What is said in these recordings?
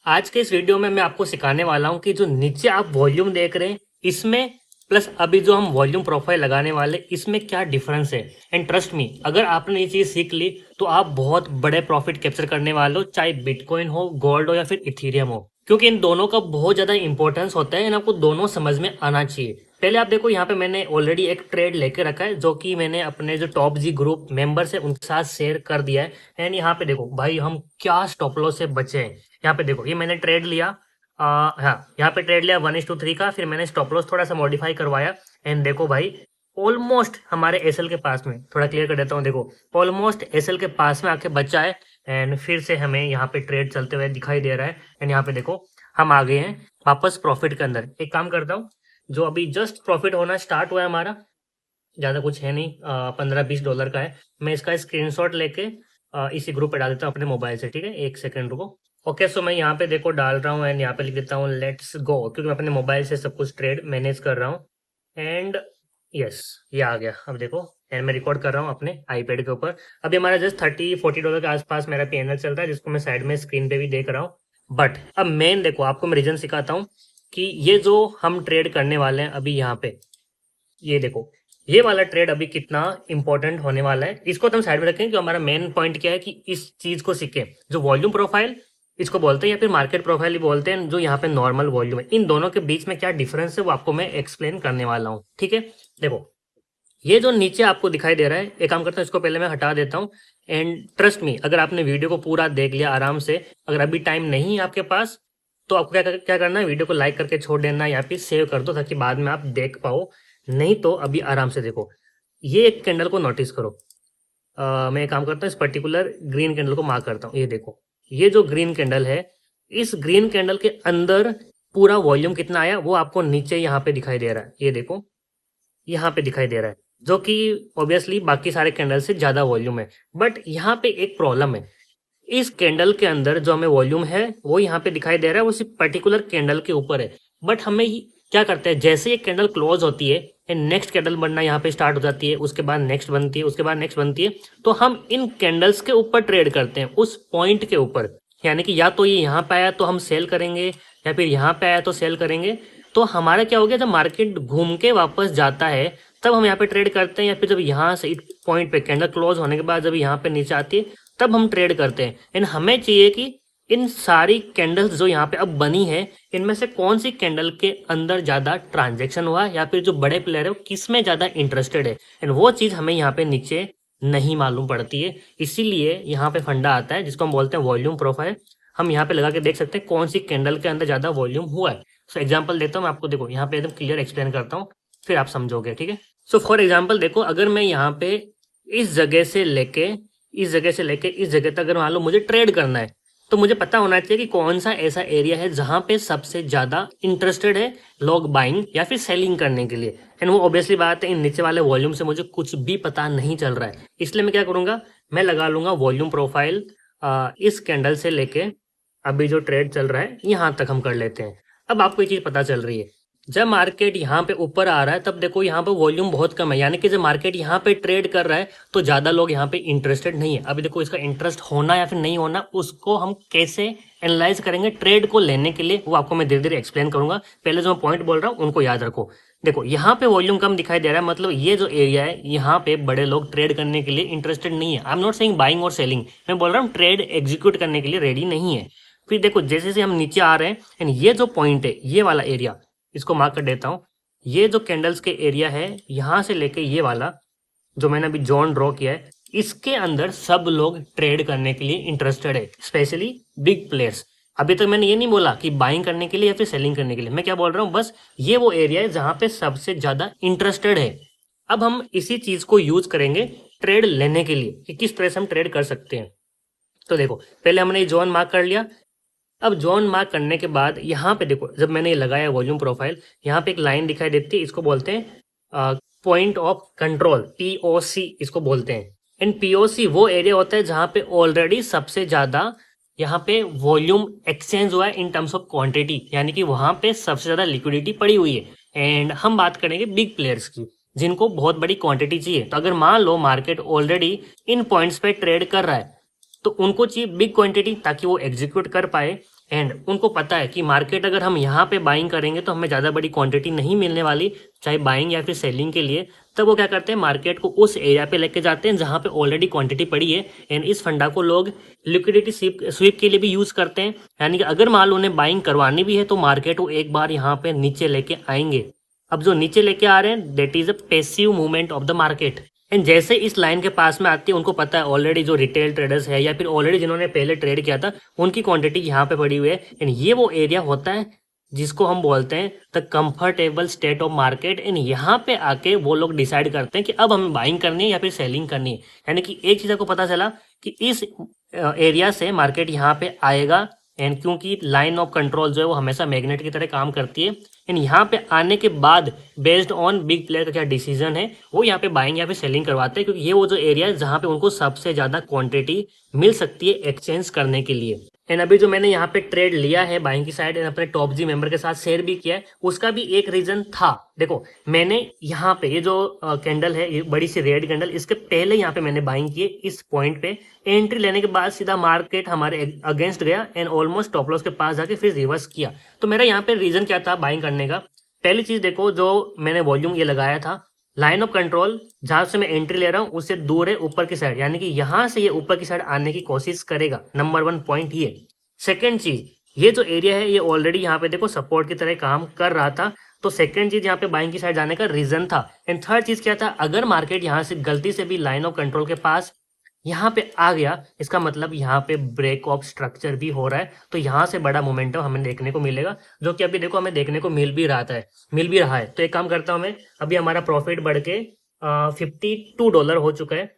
आज के इस वीडियो में मैं आपको सिखाने वाला हूं कि जो नीचे आप वॉल्यूम देख रहे हैं इसमें प्लस अभी जो हम वॉल्यूम प्रोफाइल लगाने वाले इसमें क्या डिफरेंस है। एंड ट्रस्ट मी, अगर आपने ये चीज सीख ली तो आप बहुत बड़े प्रॉफिट कैप्चर करने वाले हो, चाहे बिटकॉइन हो, गोल्ड हो या फिर इथेरियम हो, क्योंकि इन दोनों का बहुत ज्यादा इंपॉर्टेंस होता है। इन आपको दोनों समझ में आना चाहिए। पहले आप देखो, यहाँ पे मैंने ऑलरेडी एक ट्रेड लेके रखा है जो कि मैंने अपने जो टॉप जी ग्रुप मेंबर्स है उनके साथ शेयर कर दिया है। एंड यहाँ पे देखो भाई, हम क्या स्टॉप लॉस से बचे हैं। यहाँ पे देखो, ये मैंने ट्रेड लिया, हाँ यहाँ पे ट्रेड लिया 1:3 का। फिर मैंने स्टॉप लॉस थोड़ा सा मॉडिफाई करवाया। एंड देखो भाई, ऑलमोस्ट हमारे एसएल के पास में, थोड़ा क्लियर कर देता हूँ, देखो ऑलमोस्ट एसएल के पास में आके बचा है। एंड फिर से हमें यहाँ पे ट्रेड चलते हुए दिखाई दे रहा है। एंड यहाँ पे देखो, हम आ गए हैं वापस प्रॉफिट के अंदर। एक काम करता हूँ, जो अभी जस्ट प्रॉफिट होना स्टार्ट हुआ है हमारा, ज़्यादा कुछ है नहीं, 15-20 डॉलर का है। मैं इसका स्क्रीनशॉट लेके इसी ग्रुप पे डाल देता हूँ अपने मोबाइल से। ठीक है, एक सेकंड रुको। ओके, सो मैं यहाँ पे देखो डाल रहा हूँ एंड यहाँ पे लिख देता हूँ लेट्स गो, क्योंकि मैं अपने मोबाइल से सब कुछ ट्रेड मैनेज कर रहा हूँ। एंड यस, ये आ गया। अब देखो, एंड मैं रिकॉर्ड कर रहा हूँ अपने आईपैड के ऊपर। अभी हमारा जस्ट 30-40 डॉलर के आसपास मेरा पीएनएल चल रहा है, जिसको मैं साइड में स्क्रीन पे भी देख रहा हूँ। बट अब मेन देखो, आपको मैं रीजन सिखाता हूँ कि ये जो हम ट्रेड करने वाले हैं अभी यहाँ पे, ये देखो, ये वाला ट्रेड अभी कितना इंपॉर्टेंट होने वाला है। इसको तो हम साइड में रखें, कि हमारा मेन पॉइंट क्या है कि इस चीज को सीखें। जो वॉल्यूम प्रोफाइल इसको बोलते हैं या फिर मार्केट प्रोफाइल भी बोलते हैं, जो यहाँ पे नॉर्मल वॉल्यूम है, इन दोनों के बीच में क्या डिफरेंस है वो आपको मैं एक्सप्लेन करने वाला हूँ। ठीक है, देखो ये जो नीचे आपको दिखाई दे रहा है, एक काम करता हूँ, इसको पहले मैं हटा देता हूँ। एंड ट्रस्ट मी, अगर आपने वीडियो को पूरा देख लिया आराम से, अगर अभी टाइम नहीं है आपके पास, तो आपको क्या करना है, वीडियो को लाइक करके छोड़ देना या फिर सेव कर दो, ताकि बाद में आप देख पाओ। नहीं तो अभी आराम से देखो, ये एक कैंडल को नोटिस करो। मैं एक काम करता हूँ, इस पर्टिकुलर ग्रीन कैंडल को मार्क करता हूँ। ये देखो, ये जो ग्रीन कैंडल है, इस ग्रीन कैंडल के अंदर पूरा वॉल्यूम कितना आया वो आपको नीचे यहाँ पे दिखाई दे रहा है। ये देखो, यहाँ पे दिखाई दे रहा है, जो कि ऑब्वियसली बाकी सारे कैंडल से ज्यादा वॉल्यूम है। बट यहाँ पे एक प्रॉब्लम है, इस कैंडल के अंदर जो हमें वॉल्यूम है वो यहाँ पे दिखाई दे रहा है, वो सिर्फ पर्टिकुलर कैंडल के ऊपर है। बट हमें क्या करते हैं, जैसे ये कैंडल क्लोज होती है, नेक्स्ट कैंडल बनना यहाँ पे स्टार्ट हो जाती है, उसके बाद नेक्स्ट बनती है, उसके बाद नेक्स्ट बनती है, तो हम इन कैंडल्स के ऊपर ट्रेड करते हैं, उस पॉइंट के ऊपर। यानी कि या तो ये यहाँ पे आया तो हम सेल करेंगे, या फिर यहाँ पे आया तो सेल करेंगे। तो हमारा क्या हो गया, जब मार्केट घूम के वापस जाता है तब हम यहाँ पे ट्रेड करते हैं, या फिर जब यहाँ से इस पॉइंट पे कैंडल क्लोज होने के बाद जब यहाँ पे नीचे आती है तब हम ट्रेड करते हैं। एंड हमें चाहिए कि इन सारी कैंडल्स जो यहाँ पे अब बनी है, इनमें से कौन सी कैंडल के अंदर ज्यादा ट्रांजैक्शन हुआ, या फिर जो बड़े प्लेयर है वो किस में ज्यादा इंटरेस्टेड है। एंड वो चीज हमें यहाँ पे नीचे नहीं मालूम पड़ती है। इसीलिए यहाँ पे फंडा आता है जिसको हम बोलते हैं वॉल्यूम प्रोफाइल। हम यहाँ पे लगा के देख सकते हैं कौन सी कैंडल के अंदर ज्यादा वॉल्यूम हुआ है। सो एग्जाम्पल देता हूँ मैं आपको, देखो यहाँ पे एकदम क्लियर एक्सप्लेन करता हूँ, फिर आप समझोगे। ठीक है, सो फॉर एग्जाम्पल देखो, अगर मैं यहाँ पे इस जगह से लेके इस जगह से लेके इस जगह तक अगर मान लो मुझे ट्रेड करना है, तो मुझे पता होना चाहिए कि कौन सा ऐसा एरिया है जहां पे सबसे ज्यादा इंटरेस्टेड है लोग बाइंग या फिर सेलिंग करने के लिए। एंड वो ऑब्वियसली बात है, इन नीचे वाले वॉल्यूम से मुझे कुछ भी पता नहीं चल रहा है। इसलिए मैं क्या करूंगा, मैं लगा लूंगा वॉल्यूम प्रोफाइल, इस कैंडल से लेके अभी जो ट्रेड चल रहा है यहाँ तक हम कर लेते हैं। अब आपको ये चीज पता चल रही है, जब मार्केट यहाँ पे ऊपर आ रहा है तब देखो यहाँ पे वॉल्यूम बहुत कम है, यानी कि जब मार्केट यहाँ पे ट्रेड कर रहा है तो ज्यादा लोग यहाँ पे इंटरेस्टेड नहीं है। अभी देखो, इसका इंटरेस्ट होना या फिर नहीं होना उसको हम कैसे एनालाइज करेंगे ट्रेड को लेने के लिए, वो आपको मैं धीरे धीरे एक्सप्लेन करूंगा। पहले जो मैं पॉइंट बोल रहा हूँ उनको याद रखो। देखो यहाँ पे वॉल्यूम कम दिखाई दे रहा है, मतलब ये जो एरिया है यहाँ पे बड़े लोग ट्रेड करने के लिए इंटरेस्टेड नहीं है। I am not saying buying और सेलिंग, मैं बोल रहा हूँ ट्रेड एग्जीक्यूट करने के लिए रेडी नहीं है। फिर देखो, जैसे जैसे हम नीचे आ रहे हैं, एंड ये जो पॉइंट है, ये वाला एरिया, इसको मार्क कर देता हूँ। ये जो कैंडल्स के एरिया है, यहां से लेके ये वाला जो मैंने अभी जोन ड्रॉ किया है, इसके अंदर सब लोग ट्रेड करने के लिए इंटरेस्टेड है, स्पेशली बिग प्लेयर्स। अभी तक मैंने ये नहीं बोला कि बाइंग करने के लिए या फिर सेलिंग करने के लिए, मैं क्या बोल रहा हूँ, बस ये वो एरिया है जहां पे सबसे ज्यादा इंटरेस्टेड है। अब हम इसी चीज को यूज करेंगे ट्रेड लेने के लिए, कि किस तरह से हम ट्रेड कर सकते हैं। तो देखो, पहले हमने ये जोन मार्क कर लिया। अब जोन मार्क करने के बाद यहाँ पे देखो, जब मैंने ये लगाया वॉल्यूम प्रोफाइल, यहाँ पे एक लाइन दिखाई देती है, इसको बोलते हैं पॉइंट ऑफ कंट्रोल, पीओसी इसको बोलते हैं। एंड पीओसी वो एरिया होता है जहाँ पे ऑलरेडी सबसे ज्यादा यहाँ पे वॉल्यूम एक्सचेंज हुआ है इन टर्म्स ऑफ क्वांटिटी, यानी कि वहां पे सबसे ज्यादा लिक्विडिटी पड़ी हुई है। एंड हम बात करेंगे बिग प्लेयर्स की, जिनको बहुत बड़ी क्वांटिटी चाहिए। तो अगर मान लो मार्केट ऑलरेडी इन पॉइंट्स पे ट्रेड कर रहा है, तो उनको चाहिए बिग क्वांटिटी ताकि वो एग्जीक्यूट कर पाए। एंड उनको पता है कि मार्केट अगर हम यहाँ पे बाइंग करेंगे तो हमें ज़्यादा बड़ी क्वांटिटी नहीं मिलने वाली, चाहे बाइंग या फिर सेलिंग के लिए। तब वो क्या करते हैं, मार्केट को उस एरिया पे लेके जाते हैं जहाँ पे ऑलरेडी क्वांटिटी पड़ी है। एंड इस फंडा को लोग लिक्विडिटी स्वीप के लिए भी यूज़ करते हैं, यानी कि अगर मान लो उन्हें बाइंग करवानी भी है तो मार्केट को एक बार यहाँ पे नीचे लेके आएंगे। अब जो नीचे लेके आ रहे हैं that is a passive movement of the market. And जैसे इस लाइन के पास में आती है, उनको पता है ऑलरेडी जो रिटेल ट्रेडर्स है या फिर ऑलरेडी जिन्होंने पहले ट्रेड किया था उनकी क्वांटिटी यहाँ पे पड़ी हुई है। एंड ये वो एरिया होता है जिसको हम बोलते हैं the comfortable state of market. And यहाँ पे आके वो लोग डिसाइड करते हैं कि अब हमें बाइंग करनी है या फिर सेलिंग करनी है। यानी कि एक चीज को पता चला कि इस एरिया से मार्केट यहाँ पे आएगा। एंड क्योंकि लाइन ऑफ कंट्रोल जो है वो हमेशा मैग्नेट की तरह काम करती है। एंड यहाँ पे आने के बाद बेस्ड ऑन बिग प्लेयर का क्या डिसीजन है वो यहाँ पे बाइंग या फिर सेलिंग करवाते हैं, क्योंकि ये वो जो एरिया है जहाँ पे उनको सबसे ज्यादा क्वांटिटी मिल सकती है एक्सचेंज करने के लिए। एंड अभी जो मैंने यहाँ पे ट्रेड लिया है बाइंग की साइड एंड अपने टॉप जी मेंबर के साथ शेयर भी किया है, उसका भी एक रीजन था। देखो मैंने यहाँ पे ये जो कैंडल है, ये बड़ी सी रेड कैंडल, इसके पहले यहाँ पे मैंने बाइंग किए इस पॉइंट पे। एंट्री लेने के बाद सीधा मार्केट हमारे अगेंस्ट गया एंड ऑलमोस्ट स्टॉप लॉस के पास जाके फिर रिवर्स किया। तो मेरा यहाँ पे रीजन क्या था बाइंग करने का? पहली चीज देखो, जो मैंने वॉल्यूम ये लगाया था, लाइन ऑफ कंट्रोल जहां से मैं एंट्री ले रहा हूं उससे दूर है ऊपर की साइड, यानी कि यहां से ये ऊपर की साइड आने की कोशिश करेगा। नंबर 1 पॉइंट ये। सेकेंड चीज, ये जो एरिया है ये ऑलरेडी यहाँ पे देखो सपोर्ट की तरह काम कर रहा था, तो सेकेंड चीज यहाँ पे बाइंग की साइड जाने का रीजन था। एंड थर्ड चीज क्या था, अगर मार्केट यहाँ से गलती से भी लाइन ऑफ कंट्रोल के पास यहाँ पे आ गया, इसका मतलब यहाँ पे ब्रेक ऑफ स्ट्रक्चर भी हो रहा है, तो यहाँ से बड़ा मोमेंटम हमें देखने को मिलेगा, जो कि अभी देखो हमें देखने को मिल भी रहा है। तो एक काम करता हूँ मैं, अभी हमारा प्रॉफिट बढ़ के $52 हो चुका है।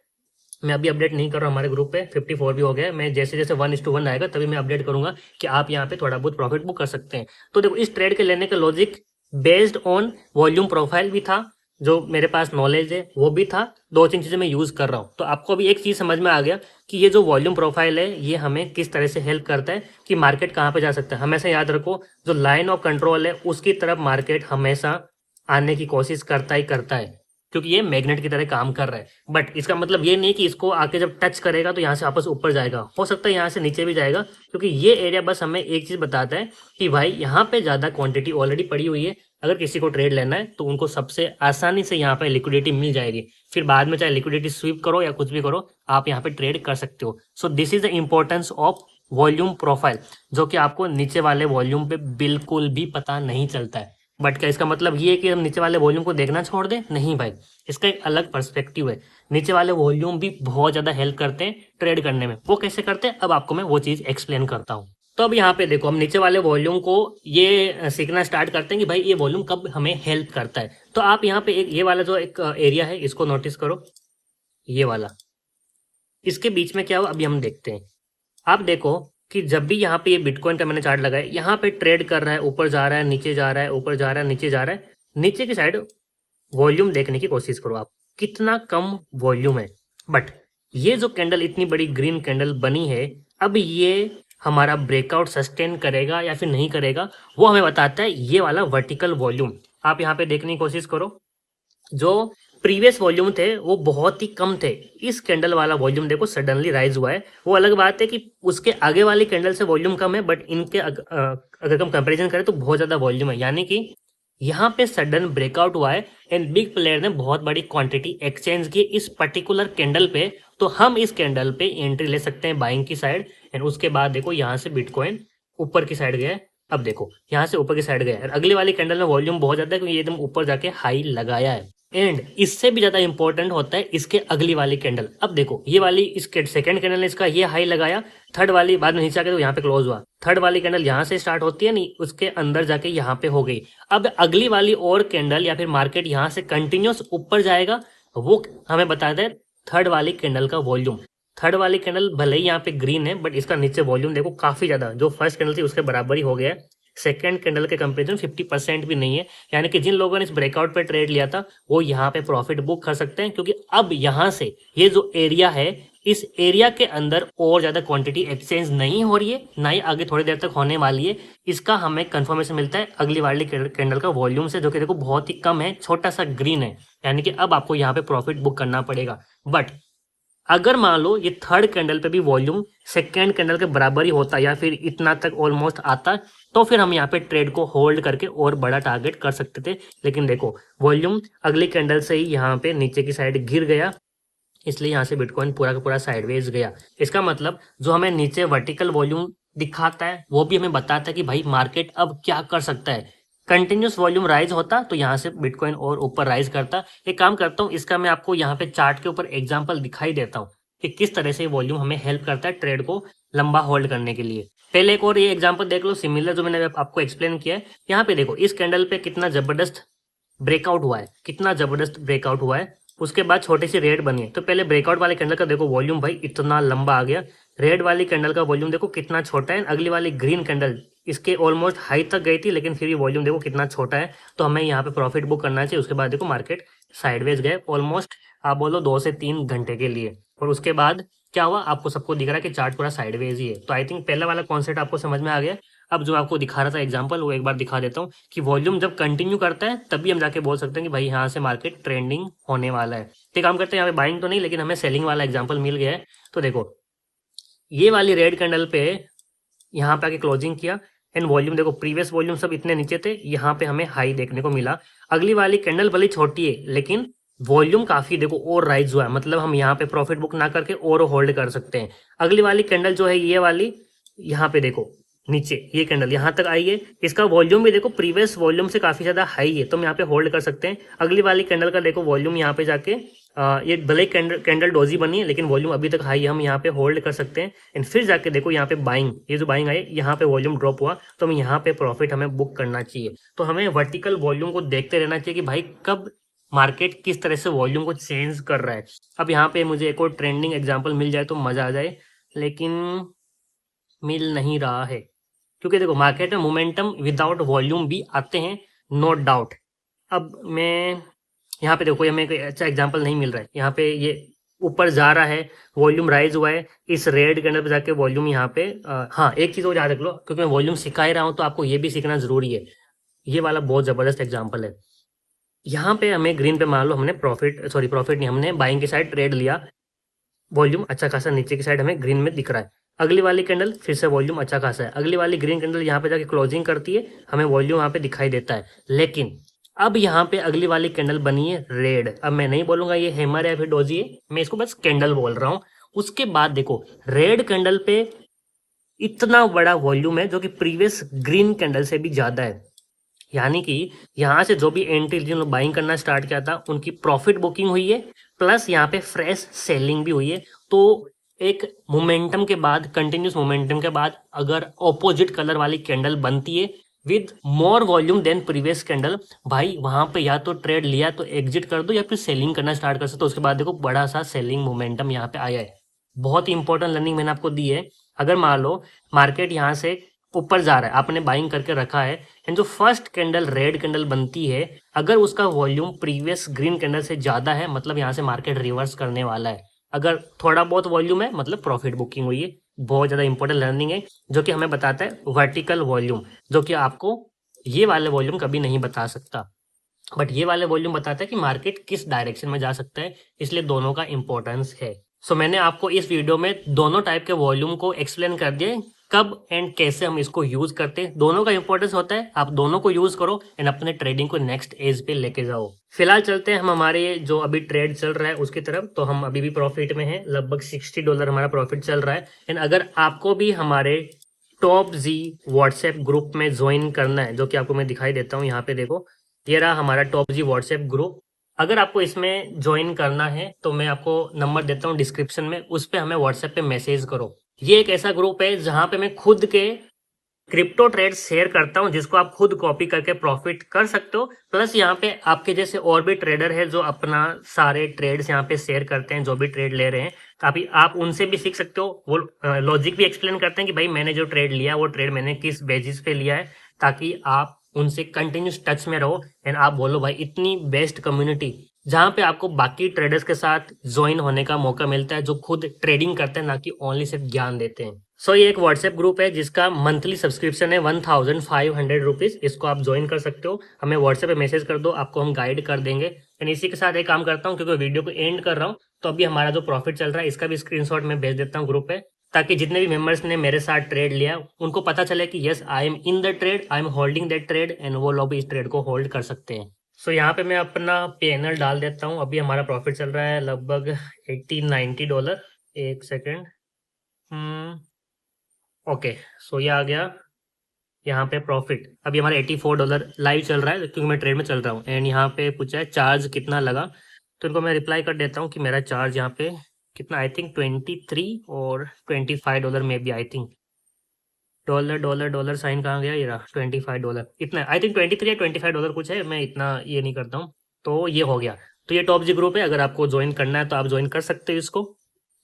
मैं अभी अपडेट नहीं कर रहा हूँ हमारे ग्रुप पे, 54 भी हो गया है। मैं जैसे जैसे 1:1 आएगा तभी मैं अपडेट करूंगा कि आप यहाँ पे थोड़ा बहुत प्रॉफिट बुक कर सकते हैं। तो देखो इस ट्रेड के लेने का logic based on volume profile भी था, जो मेरे पास नॉलेज है वो भी था, 2-3 चीजें मैं यूज कर रहा हूँ। तो आपको अभी एक चीज समझ में आ गया कि ये जो वॉल्यूम प्रोफाइल है ये हमें किस तरह से हेल्प करता है कि मार्केट कहाँ पे जा सकता है। हमेशा याद रखो, जो लाइन ऑफ कंट्रोल है उसकी तरफ मार्केट हमेशा आने की कोशिश करता ही करता है, क्योंकि ये मैग्नेट की तरह काम कर रहा है। बट इसका मतलब ये नहीं कि इसको आके जब टच करेगा तो यहाँ से वापस ऊपर जाएगा, हो सकता है यहाँ से नीचे भी जाएगा, क्योंकि ये एरिया बस हमें एक चीज बताता है कि भाई यहाँ पे ज्यादा क्वांटिटी ऑलरेडी पड़ी हुई है। अगर किसी को ट्रेड लेना है तो उनको सबसे आसानी से यहाँ पे लिक्विडिटी मिल जाएगी, फिर बाद में चाहे लिक्विडिटी स्वीप करो या कुछ भी करो, आप यहाँ पे ट्रेड कर सकते हो। So this is the importance of volume profile, जो कि आपको नीचे वाले वॉल्यूम पे बिल्कुल भी पता नहीं चलता है। बट क्या इसका मतलब ये है कि हम नीचे वाले वॉल्यूम को देखना छोड़ दें? नहीं भाई, इसका एक अलग पर्सपेक्टिव है। नीचे वाले वॉल्यूम भी बहुत ज्यादा हेल्प करते हैं ट्रेड करने में। वो कैसे करते हैं अब आपको मैं वो चीज एक्सप्लेन करता हूँ। तो अब यहाँ पे देखो, हम नीचे वाले वॉल्यूम को ये सीखना स्टार्ट करते हैं कि भाई ये वॉल्यूम कब हमें हेल्प करता है। तो आप यहाँ पे एक ये वाला जो एक एरिया है इसको नोटिस करो, ये वाला, इसके बीच में क्या हो अभी हम देखते हैं। आप देखो कि जब भी यहाँ पे ये बिटकॉइन का मैंने चार्ट लगाया, यहाँ पे ट्रेड कर रहा है, ऊपर जा रहा है, नीचे जा रहा है, ऊपर जा रहा है, नीचे जा रहा है। नीचे की साइड वॉल्यूम देखने की कोशिश करो आप, कितना कम वॉल्यूम है। बट ये जो कैंडल इतनी बड़ी ग्रीन कैंडल बनी है, अब ये हमारा ब्रेकआउट सस्टेन करेगा या फिर नहीं करेगा वो हमें बताता है ये वाला वर्टिकल वॉल्यूम। आप यहाँ पे देखने की कोशिश करो, जो प्रीवियस वॉल्यूम थे वो बहुत ही कम थे, इस कैंडल वाला वॉल्यूम देखो सडनली राइज हुआ है। वो अलग बात है कि उसके आगे वाली कैंडल से वॉल्यूम कम है, बट इनके अगर हम कंपैरिजन करें तो बहुत ज्यादा वॉल्यूम है, यानी कि यहाँ पे सडन ब्रेकआउट हुआ है एंड बिग प्लेयर ने बहुत बड़ी क्वांटिटी एक्सचेंज की इस पर्टिकुलर कैंडल पे। तो हम इस कैंडल पे एंट्री ले सकते हैं बाइंग की साइड। एंड उसके बाद देखो यहाँ से बिटकॉइन ऊपर की साइड गया है, अब देखो यहाँ से ऊपर की साइड गया है। अगली वाली कैंडल में वॉल्यूम बहुत ज्यादा है क्योंकि ये एकदम ऊपर जाके हाई लगाया है। एंड इससे भी ज्यादा इंपॉर्टेंट होता है इसके अगली वाली कैंडल। अब देखो ये वाली इसके सेकंड कैंडल ने इसका ये हाई लगाया, थर्ड वाली बाद में नीचे आके तो यहाँ पे क्लोज हुआ। थर्ड वाली कैंडल यहाँ से स्टार्ट होती है, नहीं उसके अंदर जाके यहाँ पे हो गई। अब अगली वाली और कैंडल या फिर मार्केट यहाँ से कंटिन्यूस ऊपर जाएगा, वो हमें बताता है थर्ड वाली कैंडल का वॉल्यूम। थर्ड वाली कैंडल भले ही यहाँ पे ग्रीन है, बट इसका नीचे वॉल्यूम देखो काफी ज्यादा, जो फर्स्ट कैंडल थी उसके बराबर ही हो गया है। सेकेंड कैंडल के कंपेरिजन 50% भी नहीं है, यानी कि जिन लोगों ने इस ब्रेकआउट पे ट्रेड लिया था वो यहाँ पे प्रॉफिट बुक कर सकते हैं, क्योंकि अब यहाँ से ये जो एरिया है, इस एरिया के अंदर और ज्यादा क्वांटिटी एक्सचेंज नहीं हो रही है, ना ही आगे थोड़ी देर तक होने वाली है। इसका हमें कंफर्मेशन मिलता है अगली वाली कैंडल का वॉल्यूम से, जो कि देखो बहुत ही कम है, छोटा सा ग्रीन है, यानी कि अब आपको यहाँ पे प्रॉफिट बुक करना पड़ेगा। बट अगर मान लो ये थर्ड कैंडल पे भी वॉल्यूम सेकेंड कैंडल के बराबर ही होता या फिर इतना तक ऑलमोस्ट आता, तो फिर हम यहाँ पे ट्रेड को होल्ड करके और बड़ा टारगेट कर सकते थे। लेकिन देखो वॉल्यूम अगली कैंडल से ही यहाँ पे नीचे की साइड गिर गया, इसलिए यहाँ से बिटकॉइन पूरा का पूरा साइडवेज गया। इसका मतलब जो हमें नीचे वर्टिकल वॉल्यूम दिखाता है वो भी हमें बताता है कि भाई मार्केट अब क्या कर सकता है। कंटिन्यूस वॉल्यूम राइज होता तो यहाँ से बिटकॉइन और ऊपर राइज करता। एक काम करता हूँ, इसका मैं आपको यहाँ पे चार्ट के ऊपर एग्जांपल दिखाई देता हूँ कि किस तरह से वॉल्यूम हमें हेल्प करता है ट्रेड को लंबा होल्ड करने के लिए। पहले एक और ये एग्जांपल देख लो, सिमिलर जो मैंने आपको एक्सप्लेन किया है। यहाँ पे देखो इस कैंडल पे कितना जबरदस्त ब्रेकआउट हुआ है, कितना जबरदस्त ब्रेकआउट हुआ है। उसके बाद छोटी सी रेड बनी है। तो पहले ब्रेकआउट वाले कैंडल का देखो वॉल्यूम भाई इतना लंबा आ गया, रेड वाली कैंडल का वॉल्यूम देखो कितना छोटा है। अगली वाली ग्रीन कैंडल इसके ऑलमोस्ट हाई तक गई थी, लेकिन फिर भी वॉल्यूम देखो कितना छोटा है। तो हमें यहाँ पे प्रॉफिट बुक करना चाहिए। उसके बाद देखो मार्केट साइडवेज गए ऑलमोस्ट, आप बोलो 2 से 3 घंटे के लिए। और उसके बाद क्या हुआ, आपको सबको दिख रहा है कि चार्ट पूरा साइडवेज ही है। तो आई थिंक पहला वाला कॉन्सेप्ट आपको समझ में आ गया। अब जो आपको दिखा रहा था एग्जांपल, वो एक बार दिखा देता हूँ कि वॉल्यूम जब कंटिन्यू करता है तभी हम जाके बोल सकते हैं कि भाई यहाँ से मार्केट ट्रेंडिंग होने वाला है। तो काम करते हैं, यहाँ पे बाइंग तो नहीं लेकिन हमें सेलिंग वाला एग्जांपल मिल गया है। तो देखो ये वाली रेड कैंडल पे यहाँ पे आके क्लोजिंग किया एंड वॉल्यूम देखो प्रीवियस वॉल्यूम सब इतने नीचे थे, यहाँ पे हमें हाई देखने को मिला। अगली वाली कैंडल भले छोटी है लेकिन वॉल्यूम काफी देखो और राइज हुआ है, मतलब हम यहाँ पे प्रॉफिट बुक ना करके और होल्ड कर सकते हैं। अगली वाली कैंडल जो है ये वाली, यहाँ पे देखो नीचे ये कैंडल यहाँ तक आई है, इसका वॉल्यूम भी देखो प्रीवियस वॉल्यूम से काफी ज्यादा हाई है, तो हम यहाँ पे होल्ड कर सकते हैं। अगली वाली कैंडल का देखो वॉल्यूम यहाँ पे जाके ये भले कैंडल डोजी बनी है लेकिन वॉल्यूम अभी तक हाई है, हम यहाँ पे होल्ड कर सकते हैं। एंड फिर जाके देखो यहाँ पे बाइंग, ये जो बाइंग आई यहाँ पे वॉल्यूम ड्रॉप हुआ, तो हम यहाँ पे प्रॉफिट हमें बुक करना चाहिए। तो हमें वर्टिकल वॉल्यूम को देखते रहना चाहिए कि भाई कब मार्केट किस तरह से वॉल्यूम को चेंज कर रहा है। अब यहाँ पे मुझे एक और ट्रेंडिंग एग्जाम्पल मिल जाए तो मजा आ जाए, लेकिन मिल नहीं रहा है क्योंकि देखो मार्केट में मोमेंटम विदाउट वॉल्यूम भी आते हैं, नो डाउट। अब मैं यहाँ पे देखो हमें कोई अच्छा एग्जांपल नहीं मिल रहा है। यहाँ पे ये ऊपर जा रहा है, वॉल्यूम राइज हुआ है, इस रेड कैंडल पे जाके वॉल्यूम यहाँ पे हाँ एक चीज और याद रख लो, क्योंकि मैं वॉल्यूम सिखा ही रहा हूँ तो आपको ये भी सीखना जरूरी है। ये वाला बहुत जबरदस्त एग्जाम्पल है। यहाँ पे हमें ग्रीन पे मान लो हमने प्रॉफिट नहीं, हमने बाइंग की साइड ट्रेड लिया, वॉल्यूम अच्छा खासा नीचे की साइड हमें ग्रीन में दिख रहा है। अगली वाली कैंडल फिर से वॉल्यूम अच्छा खासा है, अगली वाली ग्रीन कैंडल यहाँ पे जाके क्लोजिंग करती है, हमें वॉल्यूम यहाँ पे दिखाई देता है। लेकिन अब यहाँ पे अगली वाली कैंडल बनी है रेड। अब मैं नहीं बोलूंगा ये हैमर है फिर डोजी है, मैं इसको बस कैंडल बोल रहा हूँ। उसके बाद देखो रेड कैंडल पे इतना बड़ा वॉल्यूम है जो कि प्रीवियस ग्रीन कैंडल से भी ज्यादा है, यानी कि यहाँ से जो भी एंट्री जिन्होंने बाइंग करना स्टार्ट किया था उनकी प्रॉफिट बुकिंग हुई है, प्लस यहाँ पे फ्रेश सेलिंग भी हुई है। तो एक मोमेंटम के बाद, कंटिन्यूस मोमेंटम के बाद अगर ऑपोजिट कलर वाली कैंडल बनती है with more volume than previous candle, भाई वहां पे या तो ट्रेड लिया तो एग्जिट कर दो या फिर सेलिंग करना स्टार्ट कर सकते हो। उसके बाद देखो बड़ा सा सेलिंग मोमेंटम यहाँ पे आया है। बहुत ही इंपॉर्टेंट लर्निंग मैंने आपको दी है। अगर मान लो मार्केट यहाँ से ऊपर जा रहा है, आपने बाइंग करके रखा है एंड जो फर्स्ट कैंडल रेड कैंडल बनती है, अगर उसका वॉल्यूम प्रीवियस ग्रीन कैंडल से ज्यादा है मतलब यहाँ से मार्केट रिवर्स करने वाला है। अगर थोड़ा बहुत वॉल्यूम है मतलब प्रॉफिट बुकिंग हुई है। बहुत ज्यादा इंपॉर्टेंट लर्निंग है जो कि हमें बताता है वर्टिकल वॉल्यूम, जो कि आपको ये वाले वॉल्यूम कभी नहीं बता सकता, बट ये वाले वॉल्यूम बताता है कि मार्केट किस डायरेक्शन में जा सकता है। इसलिए दोनों का इंपॉर्टेंस है। सो मैंने आपको इस वीडियो में दोनों टाइप के वॉल्यूम को एक्सप्लेन कर दिया, कब एंड कैसे हम इसको यूज करते हैं। दोनों का इंपॉर्टेंस होता है, आप दोनों को यूज करो एंड अपने ट्रेडिंग को नेक्स्ट एज पे लेके जाओ। फिलहाल चलते हैं हम हमारे जो अभी ट्रेड चल रहा है उसकी तरफ। तो हम अभी भी प्रॉफिट में हैं, लगभग $60 हमारा प्रॉफिट चल रहा है। एंड अगर आपको भी हमारे टॉप जी व्हाट्सएप ग्रुप में ज्वाइन करना है, जो कि आपको मैं दिखाई देता हूँ, यहाँ पे देखो ये रहा हमारा टॉप जी व्हाट्सएप ग्रुप। अगर आपको इसमें ज्वाइन करना है तो मैं आपको नंबर देता हूँ डिस्क्रिप्शन में, उस पर हमें व्हाट्सएप पे मैसेज करो। ये एक ऐसा ग्रुप है जहां पे मैं खुद के क्रिप्टो ट्रेड शेयर करता हूं जिसको आप खुद कॉपी करके प्रॉफिट कर सकते हो। प्लस यहाँ पे आपके जैसे और भी ट्रेडर है जो अपना सारे ट्रेड्स यहाँ पे शेयर करते हैं, जो भी ट्रेड ले रहे हैं, काफी आप उनसे भी सीख सकते हो। वो लॉजिक भी एक्सप्लेन करते हैं कि भाई मैंने जो ट्रेड लिया वो ट्रेड मैंने किस बेसिस पे लिया है, ताकि आप उनसे कंटिन्यूस टच में रहो एंड आप बोलो भाई इतनी बेस्ट कम्युनिटी जहां पे आपको बाकी ट्रेडर्स के साथ ज्वाइन होने का मौका मिलता है जो खुद ट्रेडिंग करते हैं, ना कि ओनली सिर्फ ज्ञान देते हैं। सो ये एक व्हाट्सएप ग्रुप है जिसका मंथली सब्सक्रिप्शन है 1500 रुपीज। इसको आप ज्वाइन कर सकते हो, हमें व्हाट्सएप पे मैसेज कर दो, आपको हम गाइड कर देंगे एंड इसी के साथ एक काम करता हूँ, क्योंकि वीडियो को एंड कर रहा हूँ, तो अभी हमारा जो प्रॉफिट चल रहा है इसका भी स्क्रीनशॉट मैं भेज देता हूँ ग्रुप पे, ताकि जितने भी मेंबर्स ने मेरे साथ ट्रेड लिया उनको पता चले कि yes I am in the trade, I am holding that trade, and वो लोग भी इस ट्रेड को होल्ड कर सकते हैं। सो यहाँ पे मैं अपना PNL डाल देता हूँ। अभी हमारा प्रॉफिट चल रहा है लगभग $80-90। एक सेकेंड, ओके, सो ये आ गया यहाँ पे प्रॉफिट। अभी हमारा $84 लाइव चल रहा है, क्योंकि मैं ट्रेड में चल रहा हूँ। एंड यहाँ पे पूछा है चार्ज कितना लगा, तो इनको मैं रिप्लाई कर देता हूँ कि मेरा चार्ज यहाँ पे कितना, आई थिंक 23 और $25 में भी, आई थिंक डॉलर साइन कहाँ गया, ये रहा $25 इतना, आई थिंक 23 या $25 कुछ है, मैं इतना ये नहीं करता हूँ। तो ये हो गया। तो ये टॉप जी ग्रुप है, अगर आपको ज्वाइन करना है तो आप ज्वाइन कर सकते हो इसको।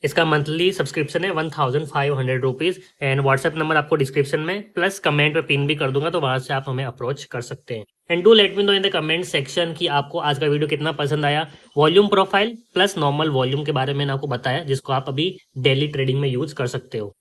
इसका मंथली सब्सक्रिप्शन है 1500 रुपीज़, एंड व्हाट्सएप नंबर आपको डिस्क्रिप्शन में प्लस कमेंट पे पिन भी कर दूंगा, तो वहां से आप हमें अप्रोच कर सकते हैं। And do let me know in the comment section कि आपको आज का वीडियो कितना पसंद आया। Volume profile plus normal volume के बारे में मैंने आपको बताया, जिसको आप अभी डेली ट्रेडिंग में यूज कर सकते हो।